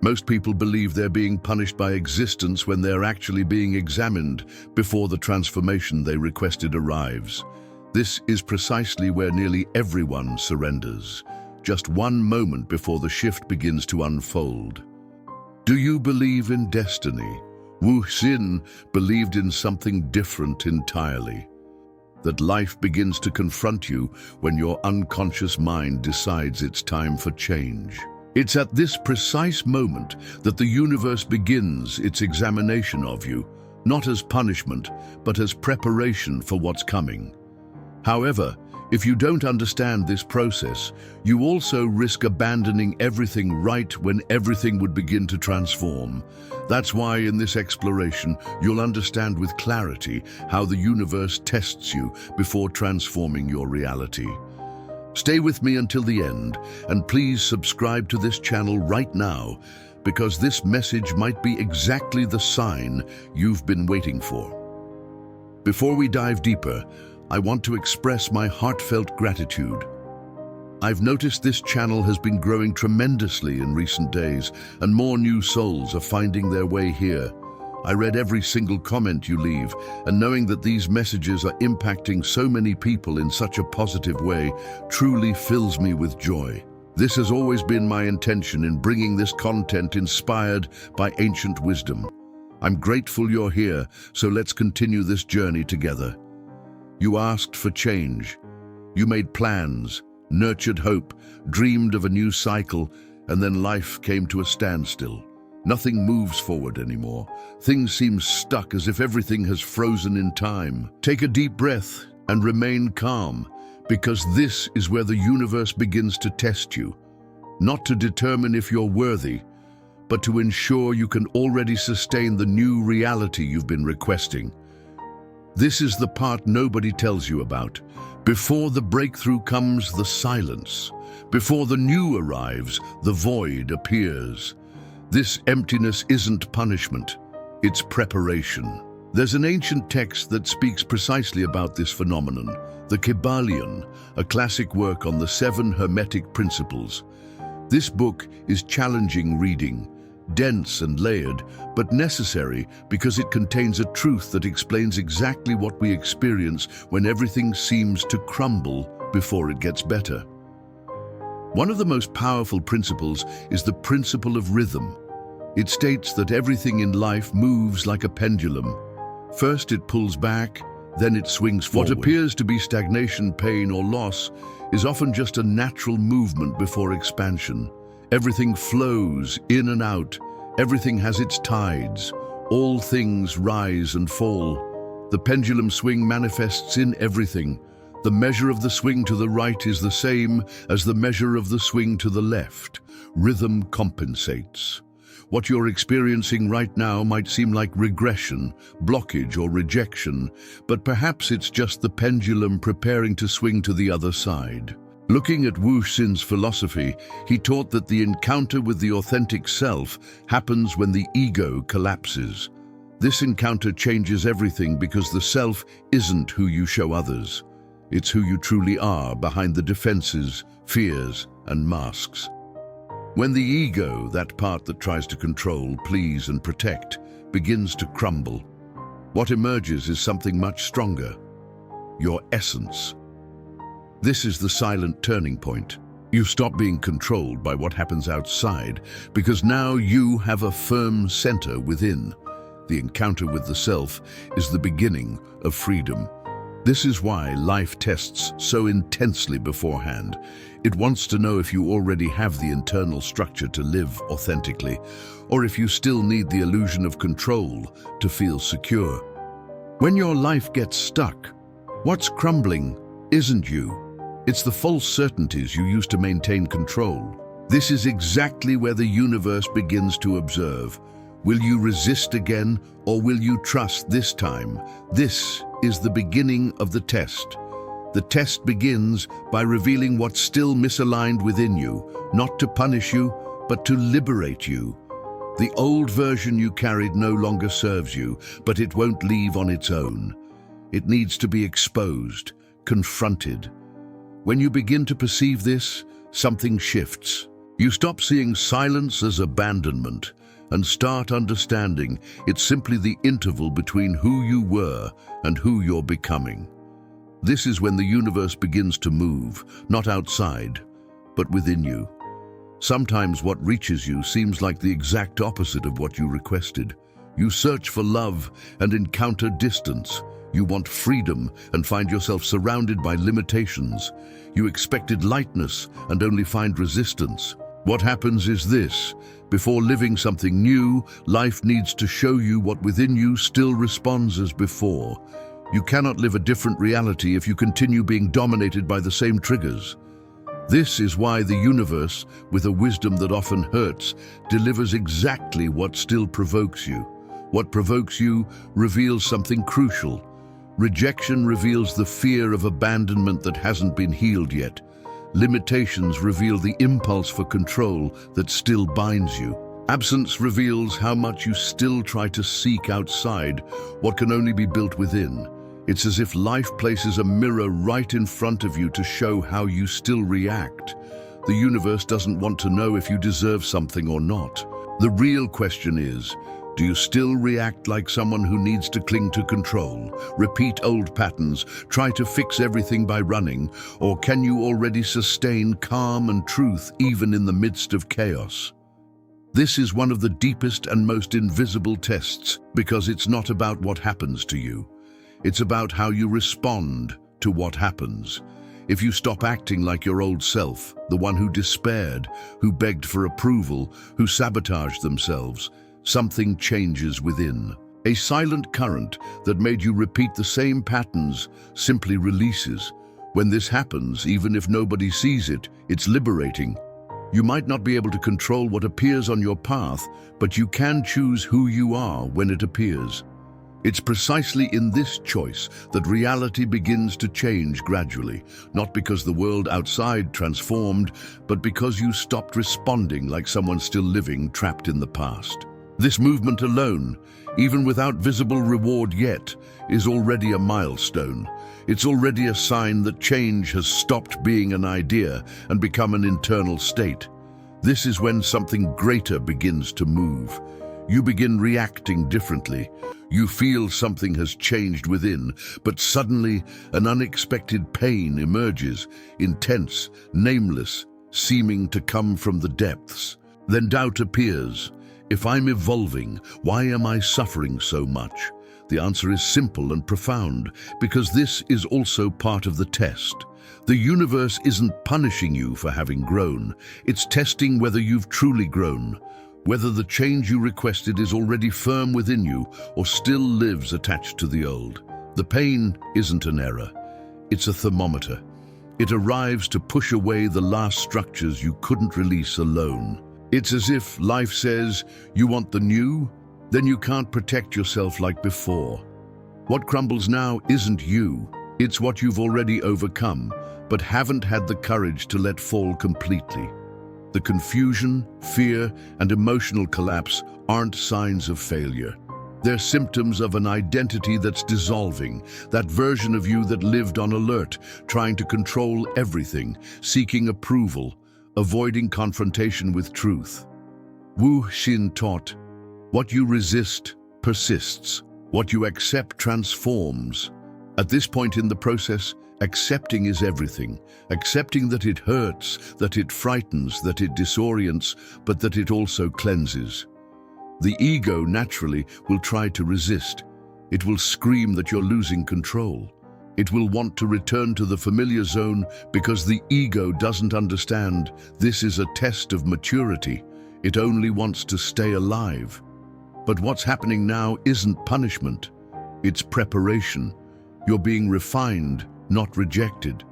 Most people believe they're being punished by existence when they're actually being examined before the transformation they requested arrives. This is precisely where nearly everyone surrenders, just one moment before the shift begins to unfold. Do you believe in destiny? Wu Hsin believed in something different entirely. That life begins to confront you when your unconscious mind decides it's time for change. It's at this precise moment that the universe begins its examination of you, not as punishment, but as preparation for what's coming. However, if you don't understand this process, you also risk abandoning everything right when everything would begin to transform. That's why in this exploration, you'll understand with clarity how the universe tests you before transforming your reality. Stay with me until the end, and please subscribe to this channel right now, because this message might be exactly the sign you've been waiting for. Before we dive deeper, I want to express my heartfelt gratitude. I've noticed this channel has been growing tremendously in recent days, and more new souls are finding their way here. I read every single comment you leave, and knowing that these messages are impacting so many people in such a positive way truly fills me with joy. This has always been my intention in bringing this content inspired by ancient wisdom. I'm grateful you're here, so let's continue this journey together. You asked for change. You made plans, nurtured hope, dreamed of a new cycle, and then life came to a standstill. Nothing moves forward anymore. Things seem stuck as if everything has frozen in time. Take a deep breath and remain calm, because this is where the universe begins to test you. Not to determine if you're worthy, but to ensure you can already sustain the new reality you've been requesting. This is the part nobody tells you about. Before the breakthrough comes the silence. Before the new arrives, the void appears. This emptiness isn't punishment, it's preparation. There's an ancient text that speaks precisely about this phenomenon, the Kybalion, a classic work on the 7 Hermetic principles. This book is challenging reading, dense and layered, but necessary because it contains a truth that explains exactly what we experience when everything seems to crumble before it gets better. One of the most powerful principles is the principle of rhythm. It states that everything in life moves like a pendulum. First it pulls back, then it swings forward. What appears to be stagnation, pain, or loss is often just a natural movement before expansion. Everything flows in and out. Everything has its tides. All things rise and fall. The pendulum swing manifests in everything. The measure of the swing to the right is the same as the measure of the swing to the left. Rhythm compensates. What you're experiencing right now might seem like regression, blockage, or rejection, but perhaps it's just the pendulum preparing to swing to the other side. Looking at Wu Hsin's philosophy, he taught that the encounter with the authentic self happens when the ego collapses. This encounter changes everything because the self isn't who you show others. It's who you truly are behind the defenses, fears, and masks. When the ego, that part that tries to control, please, and protect, begins to crumble, what emerges is something much stronger: your essence. This is the silent turning point. You stop being controlled by what happens outside, because now you have a firm center within. The encounter with the self is the beginning of freedom. This is why life tests so intensely beforehand. It wants to know if you already have the internal structure to live authentically, or if you still need the illusion of control to feel secure. When your life gets stuck, what's crumbling isn't you. It's the false certainties you use to maintain control. This is exactly where the universe begins to observe. Will you resist again, or will you trust this time? This is the beginning of the test. The test begins by revealing what's still misaligned within you, not to punish you, but to liberate you. The old version you carried no longer serves you, but it won't leave on its own. It needs to be exposed, confronted. When you begin to perceive this, something shifts. You stop seeing silence as abandonment and start understanding it's simply the interval between who you were and who you're becoming. This is when the universe begins to move, not outside, but within you. Sometimes what reaches you seems like the exact opposite of what you requested. You search for love and encounter distance. You want freedom and find yourself surrounded by limitations. You expected lightness and only find resistance. What happens is this: before living something new, life needs to show you what within you still responds as before. You cannot live a different reality if you continue being dominated by the same triggers. This is why the universe, with a wisdom that often hurts, delivers exactly what still provokes you. What provokes you reveals something crucial. Rejection reveals the fear of abandonment that hasn't been healed yet. Limitations reveal the impulse for control that still binds you. Absence reveals how much you still try to seek outside what can only be built within. It's as if life places a mirror right in front of you to show how you still react. The universe doesn't want to know if you deserve something or not. The real question is, do you still react like someone who needs to cling to control, repeat old patterns, try to fix everything by running, or can you already sustain calm and truth even in the midst of chaos? This is one of the deepest and most invisible tests, because it's not about what happens to you. It's about how you respond to what happens. If you stop acting like your old self, the one who despaired, who begged for approval, who sabotaged themselves, something changes within. A silent current that made you repeat the same patterns simply releases. When this happens, even if nobody sees it, it's liberating. You might not be able to control what appears on your path, but you can choose who you are when it appears. It's precisely in this choice that reality begins to change gradually, not because the world outside transformed, but because you stopped responding like someone still living trapped in the past. This movement alone, even without visible reward yet, is already a milestone. It's already a sign that change has stopped being an idea and become an internal state. This is when something greater begins to move. You begin reacting differently. You feel something has changed within, but suddenly an unexpected pain emerges, intense, nameless, seeming to come from the depths. Then doubt appears. If I'm evolving, why am I suffering so much? The answer is simple and profound, because this is also part of the test. The universe isn't punishing you for having grown. It's testing whether you've truly grown, whether the change you requested is already firm within you or still lives attached to the old. The pain isn't an error. It's a thermometer. It arrives to push away the last structures you couldn't release alone. It's as if life says, you want the new? Then you can't protect yourself like before. What crumbles now isn't you. It's what you've already overcome, but haven't had the courage to let fall completely. The confusion, fear, and emotional collapse aren't signs of failure. They're symptoms of an identity that's dissolving, that version of you that lived on alert, trying to control everything, seeking approval, avoiding confrontation with truth. Wu Hsin taught, what you resist persists. What you accept transforms. At this point in the process, accepting is everything. Accepting that it hurts, that it frightens, that it disorients, but that it also cleanses. The ego naturally will try to resist. It will scream that you're losing control. It will want to return to the familiar zone because the ego doesn't understand this is a test of maturity. It only wants to stay alive. But what's happening now isn't punishment. It's preparation. You're being refined, not rejected.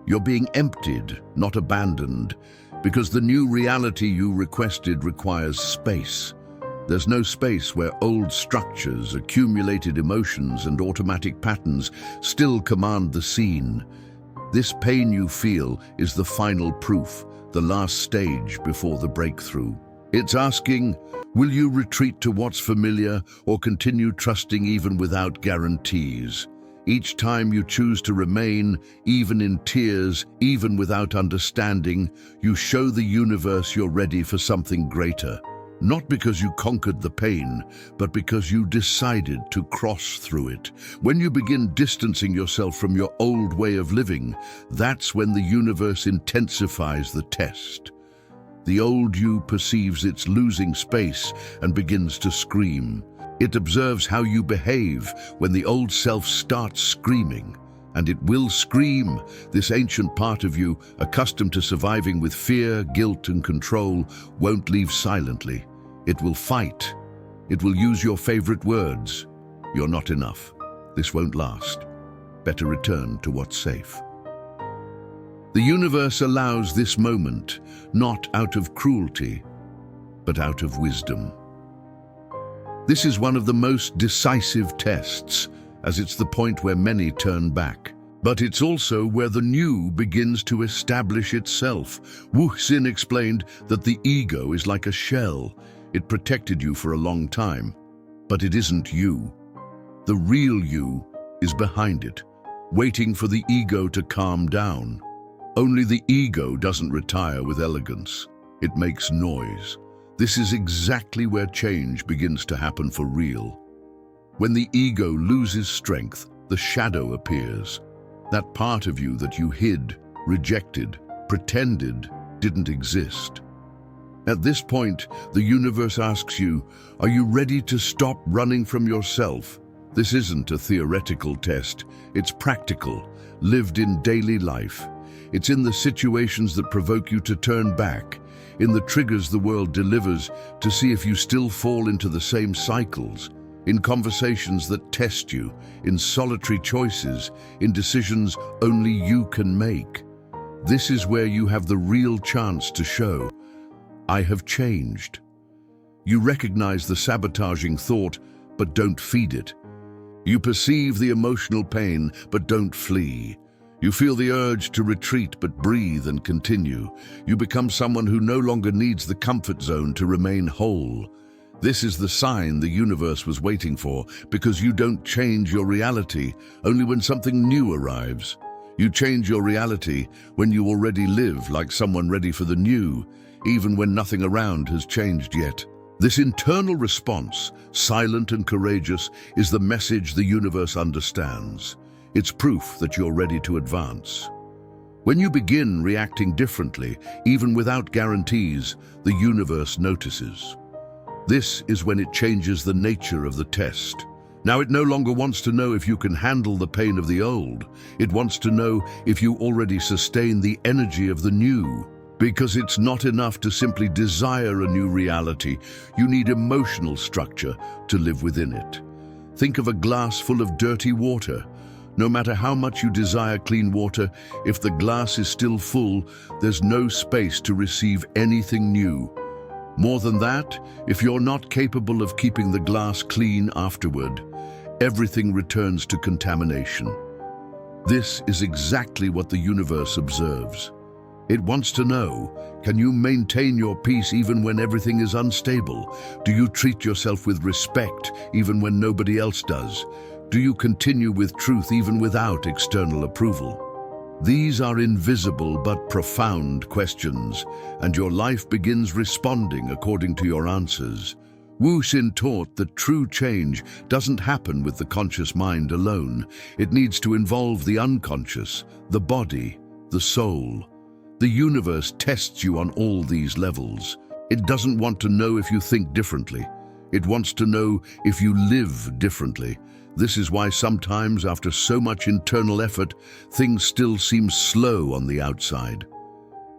You're being emptied, not abandoned, because the new reality you requested requires space. There's no space where old structures, accumulated emotions, and automatic patterns still command the scene. This pain you feel is the final proof, the last stage before the breakthrough. It's asking, will you retreat to what's familiar or continue trusting even without guarantees? Each time you choose to remain, even in tears, even without understanding, you show the universe you're ready for something greater. Not because you conquered the pain, but because you decided to cross through it. When you begin distancing yourself from your old way of living, that's when the universe intensifies the test. The old you perceives it's losing space and begins to scream. It observes how you behave when the old self starts screaming. And it will scream. This ancient part of you, accustomed to surviving with fear, guilt, and control, won't leave silently. It will fight. It will use your favorite words. You're not enough. This won't last. Better return to what's safe. The universe allows this moment, not out of cruelty, but out of wisdom. This is one of the most decisive tests, as it's the point where many turn back. But it's also where the new begins to establish itself. Wu Hsin explained that the ego is like a shell. It protected you for a long time, but it isn't you. The real you is behind it, waiting for the ego to calm down. Only the ego doesn't retire with elegance. It makes noise. This is exactly where change begins to happen for real. When the ego loses strength, the shadow appears. That part of you that you hid, rejected, pretended didn't exist. At this point, the universe asks you, are you ready to stop running from yourself? This isn't a theoretical test. It's practical, lived in daily life. It's in the situations that provoke you to turn back, in the triggers the world delivers to see if you still fall into the same cycles, in conversations that test you, in solitary choices, in decisions only you can make. This is where you have the real chance to show, I have changed. You recognize the sabotaging thought, but don't feed it. You perceive the emotional pain, but don't flee. You feel the urge to retreat, but breathe and continue. You become someone who no longer needs the comfort zone to remain whole. This is the sign the universe was waiting for, because you don't change your reality only when something new arrives. You change your reality when you already live like someone ready for the new, even when nothing around has changed yet. This internal response, silent and courageous, is the message the universe understands. It's proof that you're ready to advance. When you begin reacting differently, even without guarantees, the universe notices. This is when it changes the nature of the test. Now it no longer wants to know if you can handle the pain of the old. It wants to know if you already sustain the energy of the new. Because it's not enough to simply desire a new reality. You need emotional structure to live within it. Think of a glass full of dirty water. No matter how much you desire clean water, if the glass is still full, there's no space to receive anything new. More than that, if you're not capable of keeping the glass clean afterward, everything returns to contamination. This is exactly what the universe observes. It wants to know, can you maintain your peace even when everything is unstable? Do you treat yourself with respect even when nobody else does? Do you continue with truth even without external approval? These are invisible but profound questions, and your life begins responding according to your answers. Wu Hsin taught that true change doesn't happen with the conscious mind alone. It needs to involve the unconscious, the body, the soul. The universe tests you on all these levels. It doesn't want to know if you think differently. It wants to know if you live differently. This is why sometimes, after so much internal effort, things still seem slow on the outside.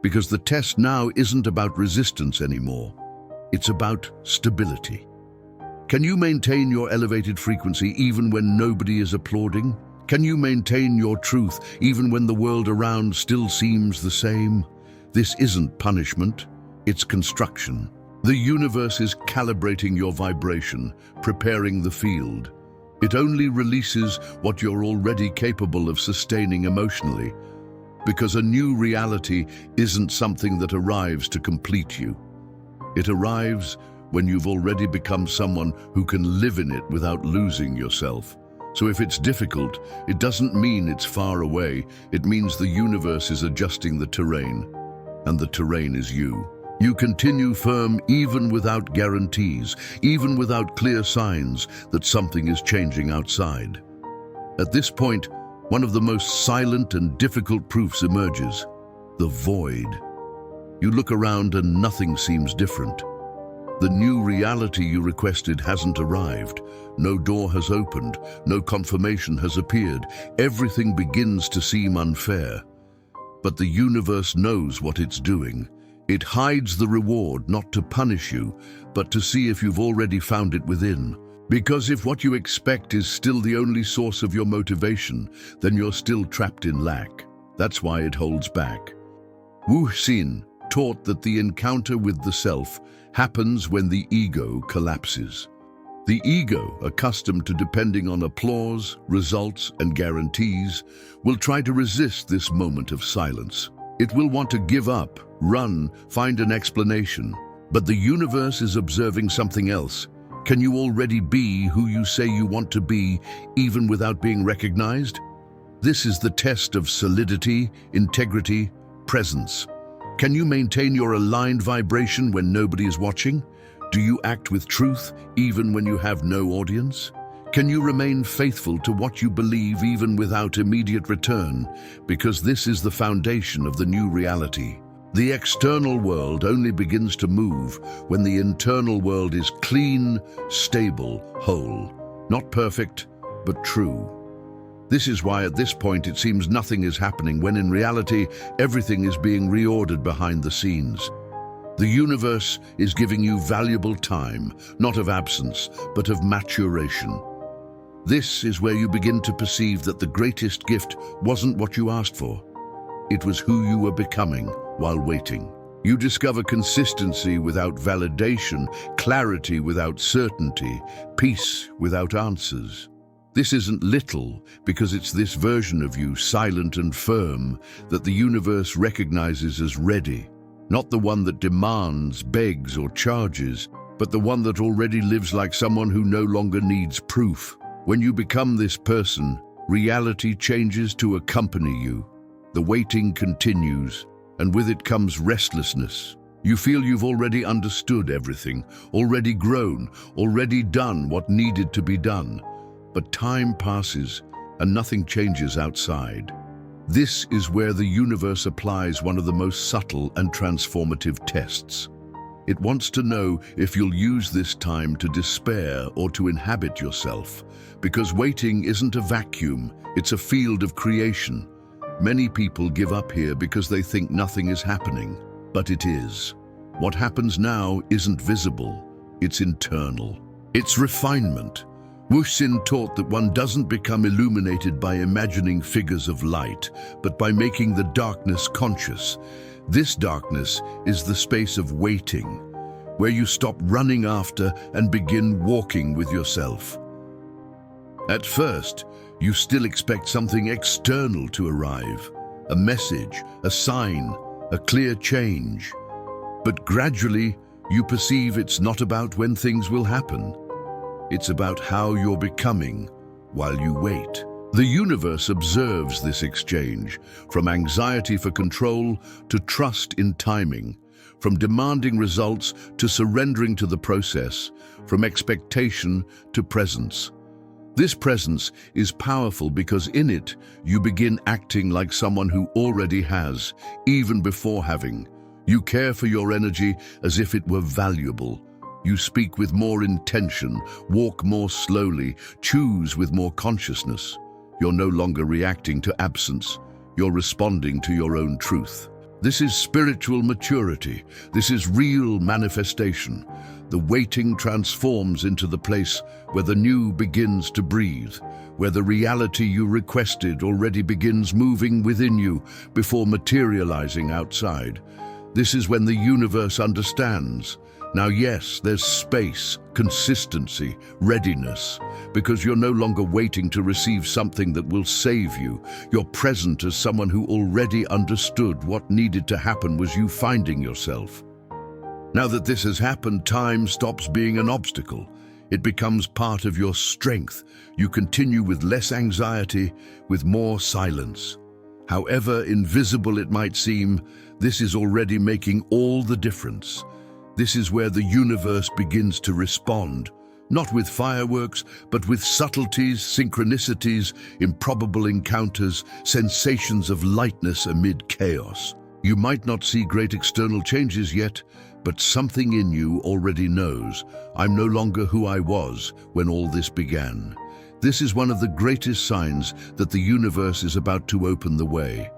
Because the test now isn't about resistance anymore. It's about stability. Can you maintain your elevated frequency even when nobody is applauding? Can you maintain your truth even when the world around still seems the same? This isn't punishment, it's construction. The universe is calibrating your vibration, preparing the field. It only releases what you're already capable of sustaining emotionally, because a new reality isn't something that arrives to complete you. It arrives when you've already become someone who can live in it without losing yourself. So if it's difficult, it doesn't mean it's far away. It means the universe is adjusting the terrain, and the terrain is you. You continue firm even without guarantees, even without clear signs that something is changing outside. At this point, one of the most silent and difficult proofs emerges: the void. You look around and nothing seems different. The new reality you requested hasn't arrived. No door has opened, no confirmation has appeared. Everything begins to seem unfair. But the universe knows what it's doing. It hides the reward not to punish you, but to see if you've already found it within. Because if what you expect is still the only source of your motivation, then you're still trapped in lack. That's why it holds back. Wu Hsin taught that the encounter with the self happens when the ego collapses. The ego, accustomed to depending on applause, results, and guarantees, will try to resist this moment of silence. It will want to give up, run, find an explanation. But the universe is observing something else. Can you already be who you say you want to be, even without being recognized? This is the test of solidity, integrity, presence. Can you maintain your aligned vibration when nobody is watching? Do you act with truth even when you have no audience? Can you remain faithful to what you believe even without immediate return? Because this is the foundation of the new reality. The external world only begins to move when the internal world is clean, stable, whole. Not perfect, but true. This is why at this point it seems nothing is happening, when in reality everything is being reordered behind the scenes. The universe is giving you valuable time, not of absence, but of maturation. This is where you begin to perceive that the greatest gift wasn't what you asked for. It was who you were becoming while waiting. You discover consistency without validation, clarity without certainty, peace without answers. This isn't little, because it's this version of you, silent and firm, that the universe recognizes as ready. Not the one that demands, begs, or charges, but the one that already lives like someone who no longer needs proof. When you become this person, reality changes to accompany you. The waiting continues, and with it comes restlessness. You feel you've already understood everything, already grown, already done what needed to be done. But time passes, and nothing changes outside. This is where the universe applies one of the most subtle and transformative tests. It wants to know if you'll use this time to despair or to inhabit yourself, because waiting isn't a vacuum, it's a field of creation. Many people give up here because they think nothing is happening, but it is. What happens now isn't visible, it's internal. It's refinement. Wu Hsin taught that one doesn't become illuminated by imagining figures of light, but by making the darkness conscious. This darkness is the space of waiting, where you stop running after and begin walking with yourself. At first, you still expect something external to arrive, a message, a sign, a clear change. But gradually, you perceive it's not about when things will happen. It's about how you're becoming while you wait. The universe observes this exchange, from anxiety for control to trust in timing, from demanding results to surrendering to the process, from expectation to presence. This presence is powerful because in it, you begin acting like someone who already has, even before having. You care for your energy as if it were valuable. You speak with more intention, walk more slowly, choose with more consciousness. You're no longer reacting to absence. You're responding to your own truth. This is spiritual maturity. This is real manifestation. The waiting transforms into the place where the new begins to breathe, where the reality you requested already begins moving within you before materializing outside. This is when the universe understands. Now, yes, there's space, consistency, readiness, because you're no longer waiting to receive something that will save you. You're present as someone who already understood what needed to happen was you finding yourself. Now that this has happened, time stops being an obstacle. It becomes part of your strength. You continue with less anxiety, with more silence. However invisible it might seem, this is already making all the difference. This is where the universe begins to respond, not with fireworks, but with subtleties, synchronicities, improbable encounters, sensations of lightness amid chaos. You might not see great external changes yet, but something in you already knows, I'm no longer who I was when all this began. This is one of the greatest signs that the universe is about to open the way.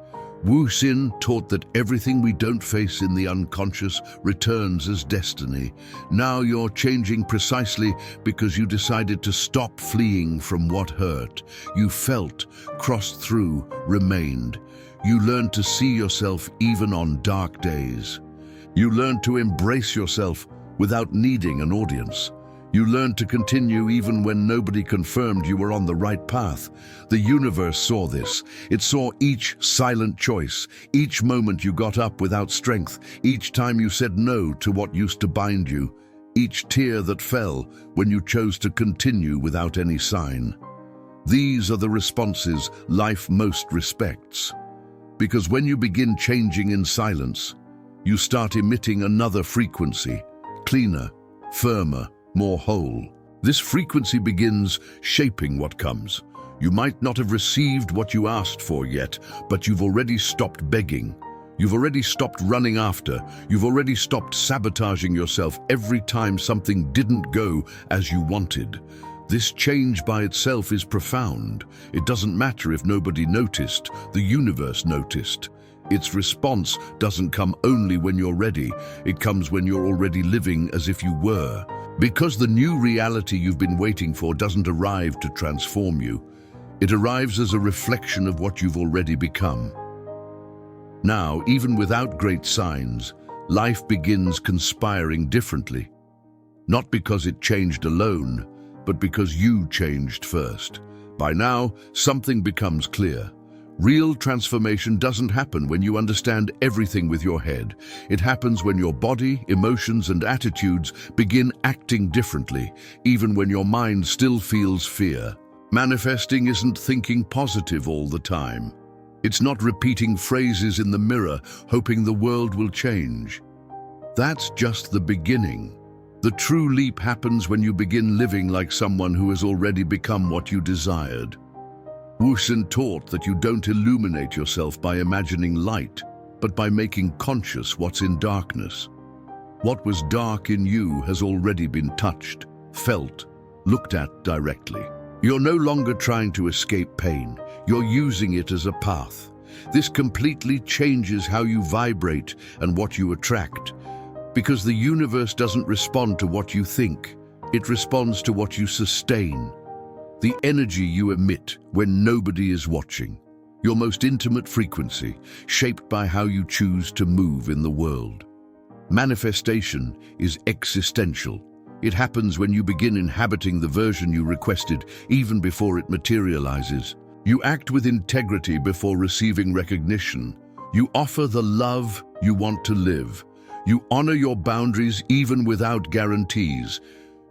Wu Hsin taught that everything we don't face in the unconscious returns as destiny. Now you're changing precisely because you decided to stop fleeing from what hurt. You felt, crossed through, remained. You learned to see yourself even on dark days. You learned to embrace yourself without needing an audience. You learned to continue even when nobody confirmed you were on the right path. The universe saw this. It saw each silent choice, each moment you got up without strength, each time you said no to what used to bind you, each tear that fell when you chose to continue without any sign. These are the responses life most respects. Because when you begin changing in silence, you start emitting another frequency, cleaner, firmer, more whole. This frequency begins shaping what comes. You might not have received what you asked for yet, but you've already stopped begging. You've already stopped running after. You've already stopped sabotaging yourself every time something didn't go as you wanted. This change by itself is profound. It doesn't matter if nobody noticed, the universe noticed. Its response doesn't come only when you're ready, it comes when you're already living as if you were. Because the new reality you've been waiting for doesn't arrive to transform you, it arrives as a reflection of what you've already become. Now, even without great signs, life begins conspiring differently. Not because it changed alone, but because you changed first. By now, something becomes clear. Real transformation doesn't happen when you understand everything with your head. It happens when your body, emotions, and attitudes begin acting differently, even when your mind still feels fear. Manifesting isn't thinking positive all the time. It's not repeating phrases in the mirror, hoping the world will change. That's just the beginning. The true leap happens when you begin living like someone who has already become what you desired. Wu Hsin taught that you don't illuminate yourself by imagining light, but by making conscious what's in darkness. What was dark in you has already been touched, felt, looked at directly. You're no longer trying to escape pain. You're using it as a path. This completely changes how you vibrate and what you attract. Because the universe doesn't respond to what you think, it responds to what you sustain. The energy you emit when nobody is watching. Your most intimate frequency, shaped by how you choose to move in the world. Manifestation is existential. It happens when you begin inhabiting the version you requested, even before it materializes. You act with integrity before receiving recognition. You offer the love you want to live. You honor your boundaries even without guarantees.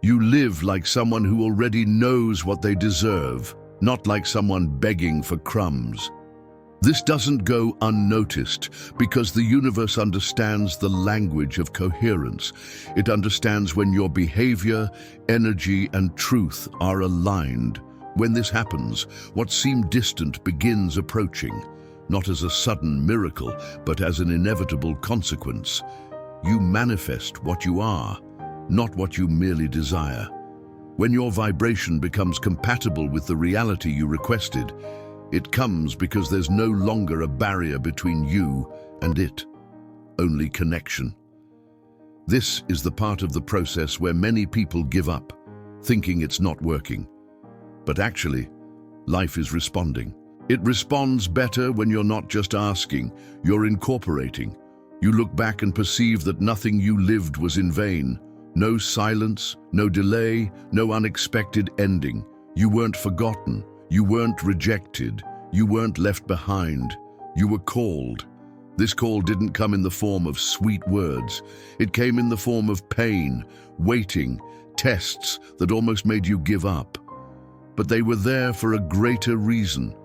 You live like someone who already knows what they deserve, not like someone begging for crumbs. This doesn't go unnoticed because the universe understands the language of coherence. It understands when your behavior, energy, and truth are aligned. When this happens, what seemed distant begins approaching, not as a sudden miracle, but as an inevitable consequence. You manifest what you are, not what you merely desire. When your vibration becomes compatible with the reality you requested, it comes because there's no longer a barrier between you and it, only connection. This is the part of the process where many people give up, thinking it's not working. But actually, life is responding. It responds better when you're not just asking, you're incorporating. You look back and perceive that nothing you lived was in vain. No silence, no delay, no unexpected ending. You weren't forgotten. You weren't rejected. You weren't left behind. You were called. This call didn't come in the form of sweet words. It came in the form of pain, waiting, tests that almost made you give up. But they were there for a greater reason,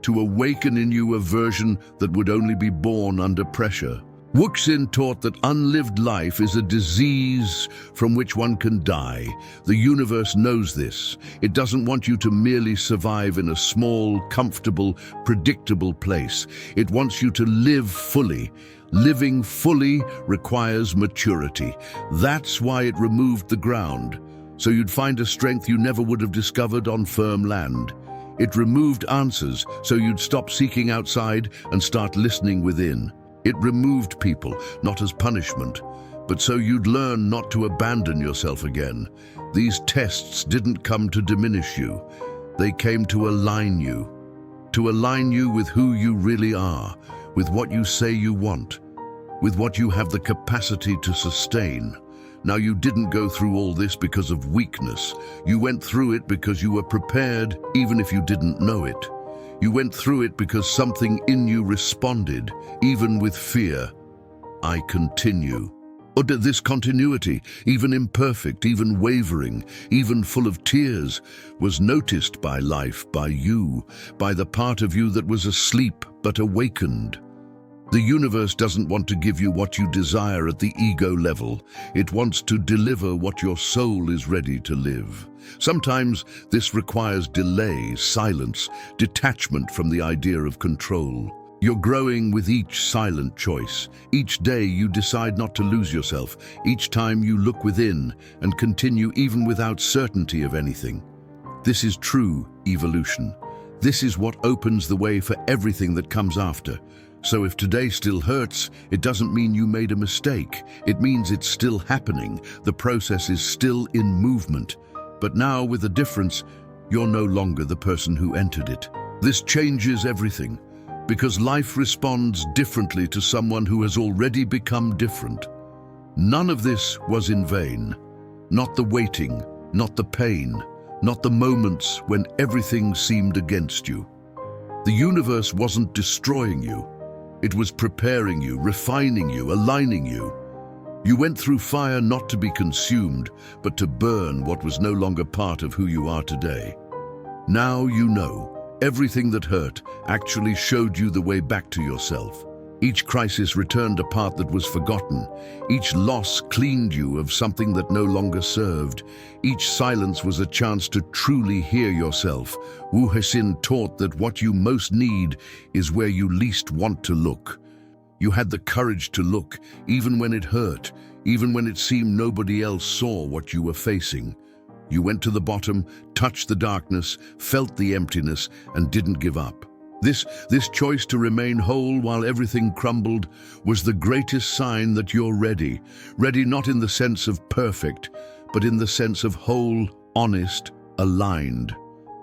to awaken in you a version that would only be born under pressure. Wu Hsin taught that unlived life is a disease from which one can die. The universe knows this. It doesn't want you to merely survive in a small, comfortable, predictable place. It wants you to live fully. Living fully requires maturity. That's why it removed the ground, so you'd find a strength you never would have discovered on firm land. It removed answers, so you'd stop seeking outside and start listening within. It removed people, not as punishment, but so you'd learn not to abandon yourself again. These tests didn't come to diminish you. They came to align you with who you really are, with what you say you want, with what you have the capacity to sustain. Now, you didn't go through all this because of weakness. You went through it because you were prepared, even if you didn't know it. You went through it because something in you responded, even with fear. I continue. Or did this continuity, even imperfect, even wavering, even full of tears, was noticed by life, by you, by the part of you that was asleep but awakened. The universe doesn't want to give you what you desire at the ego level. It wants to deliver what your soul is ready to live. Sometimes this requires delay, silence, detachment from the idea of control. You're growing with each silent choice. Each day you decide not to lose yourself. Each time you look within and continue even without certainty of anything. This is true evolution. This is what opens the way for everything that comes after. So if today still hurts, it doesn't mean you made a mistake. It means it's still happening. The process is still in movement. But now, with a difference, you're no longer the person who entered it. This changes everything, because life responds differently to someone who has already become different. None of this was in vain. Not the waiting, not the pain, not the moments when everything seemed against you. The universe wasn't destroying you. It was preparing you, refining you, aligning you. You went through fire not to be consumed, but to burn what was no longer part of who you are today. Now you know, everything that hurt actually showed you the way back to yourself. Each crisis returned a part that was forgotten. Each loss cleaned you of something that no longer served. Each silence was a chance to truly hear yourself. Wu Hsin taught that what you most need is where you least want to look. You had the courage to look, even when it hurt, even when it seemed nobody else saw what you were facing. You went to the bottom, touched the darkness, felt the emptiness, and didn't give up. This choice to remain whole while everything crumbled was the greatest sign that you're ready. Ready not in the sense of perfect, but in the sense of whole, honest, aligned.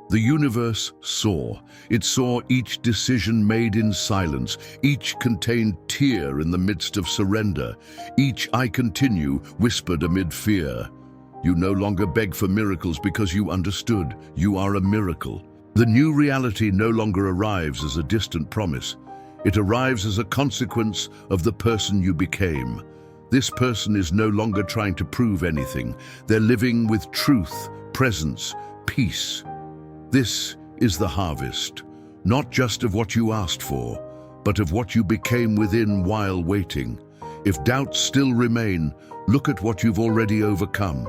The universe saw. It saw each decision made in silence. Each contained tear in the midst of surrender. Each "I continue" whispered amid fear. You no longer beg for miracles because you understood. You are a miracle. The new reality no longer arrives as a distant promise. It arrives as a consequence of the person you became. This person is no longer trying to prove anything. They're living with truth, presence, peace. This is the harvest, not just of what you asked for, but of what you became within while waiting. If doubts still remain, look at what you've already overcome.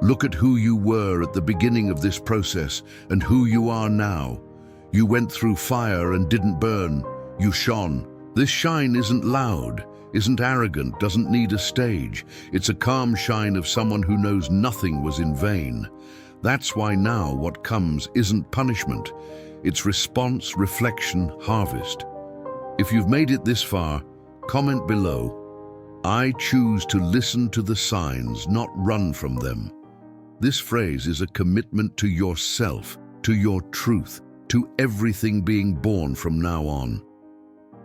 Look at who you were at the beginning of this process and who you are now. You went through fire and didn't burn. You shone. This shine isn't loud, isn't arrogant, doesn't need a stage. It's a calm shine of someone who knows nothing was in vain. That's why now what comes isn't punishment. It's response, reflection, harvest. If you've made it this far, comment below. I choose to listen to the signs, not run from them. This phrase is a commitment to yourself, to your truth, to everything being born from now on.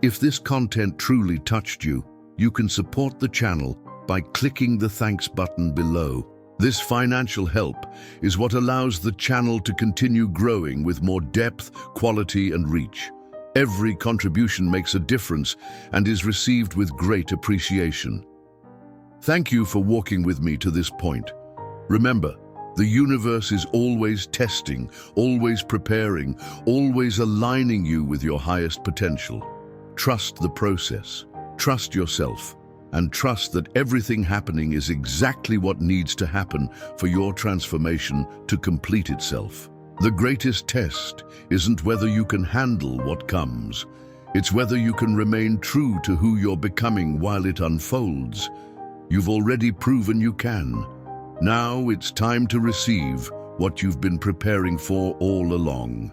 If this content truly touched you, you can support the channel by clicking the thanks button below. This financial help is what allows the channel to continue growing with more depth, quality, and reach. Every contribution makes a difference and is received with great appreciation. Thank you for walking with me to this point. Remember, the universe is always testing, always preparing, always aligning you with your highest potential. Trust the process, trust yourself, and trust that everything happening is exactly what needs to happen for your transformation to complete itself. The greatest test isn't whether you can handle what comes. It's whether you can remain true to who you're becoming while it unfolds. You've already proven you can. Now it's time to receive what you've been preparing for all along.